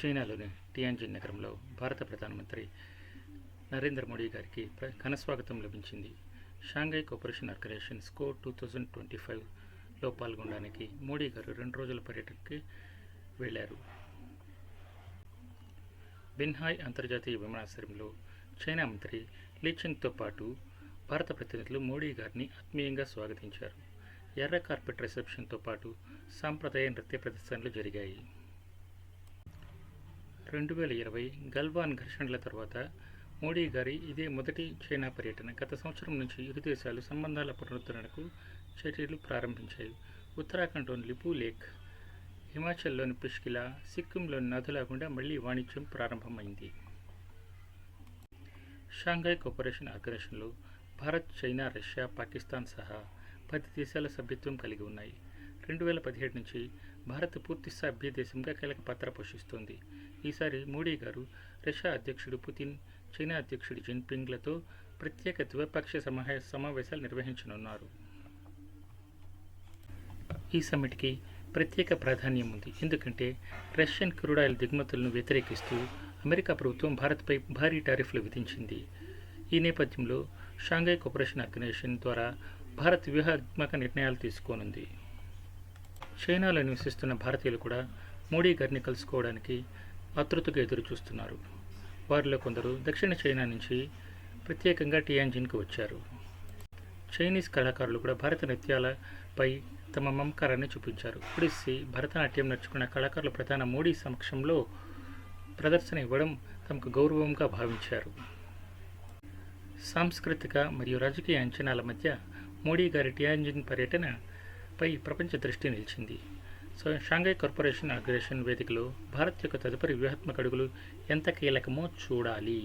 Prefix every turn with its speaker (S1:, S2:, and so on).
S1: చైనాలోని టియాన్జిన్ నగరంలో భారత ప్రధానమంత్రి నరేంద్ర మోడీ గారికి ఘనస్వాగతం లభించింది. షాంఘై కోఆపరేషన్ ఆర్గనైజేషన్ స్కో 2025లో పాల్గొనడానికి మోడీ గారు 2 రోజుల పర్యటనకి వెళ్లారు. బిన్హాయ్ అంతర్జాతీయ విమానాశ్రయంలో చైనా మంత్రి లీచెంగ్తో పాటు భారత ప్రతినిధులు మోడీ గారిని ఆత్మీయంగా స్వాగతించారు. ఎర్ర కార్పెట్ రిసెప్షన్తో పాటు సాంప్రదాయ నృత్య ప్రదర్శనలు జరిగాయి. 2020 గల్వాన్ ఘర్షణల తర్వాత మోడీ గారి ఇదే మొదటి చైనా పర్యటన. గత సంవత్సరం నుంచి ఇరు దేశాలు సంబంధాల పునరుద్ధరణకు చర్యలు ప్రారంభించాయి. ఉత్తరాఖండ్లోని లిపు లేక్, హిమాచల్లోని పుష్కిలా, సిక్కింలోని నదుల గుండా మళ్లీ వాణిజ్యం ప్రారంభమైంది. షాంఘై కోఆపరేషన్ ఆర్గనైజేషన్లో భారత్, చైనా, రష్యా, పాకిస్తాన్ సహా 10 దేశాల సభ్యత్వం కలిగి ఉన్నాయి. 2017 నుంచి భారత్ పూర్తి సభ్య దేశంగా కీలక పాత్ర పోషిస్తోంది. ఈసారి మోడీ గారు రష్యా అధ్యక్షుడు పుతిన్, చైనా అధ్యక్షుడు జిన్పింగ్లతో ప్రత్యేక ద్వైపాక్షిక సమావేశాలు నిర్వహించనున్నారు. ఈ సమ్మిట్కి ప్రత్యేక ప్రాధాన్యం ఉంది. ఎందుకంటే రష్యన్ క్రూడ్ ఆయిల్ దిగుమతులను వ్యతిరేకిస్తూ అమెరికా ప్రభుత్వం భారత్పై భారీ టారిఫ్లు విధించింది. ఈ నేపథ్యంలో షాంఘై కోఆపరేషన్ ఆర్గనైజేషన్ ద్వారా భారత్ వ్యూహాత్మక నిర్ణయాలు తీసుకోనుంది. చైనాలో నివసిస్తున్న భారతీయులు కూడా మోడీ గారిని కలుసుకోవడానికి ఆతృతగా ఎదురు చూస్తున్నారు. వారిలో కొందరు దక్షిణ చైనా నుంచి ప్రత్యేకంగా టియాన్జిన్కు వచ్చారు. చైనీస్ కళాకారులు కూడా భారత నృత్యాలపై తమ మమకారాన్ని చూపించారు. ఒడిస్సీ భరతనాట్యం నేర్చుకున్న కళాకారులు ప్రధాని మోడీ సమక్షంలో ప్రదర్శన ఇవ్వడం తమకు గౌరవంగా భావించారు. సాంస్కృతిక మరియు రాజకీయ అంచనాల మధ్య మోడీ గారి టియాన్జిన్ పర్యటనపై ప్రపంచ దృష్టి నిలిచింది. షాంఘై కోఆపరేషన్ ఆర్గనైజేషన్ వేదికలో భారత్ యొక్క తదుపరి వ్యూహాత్మక అడుగులు ఎంత కీలకమో చూడాలి.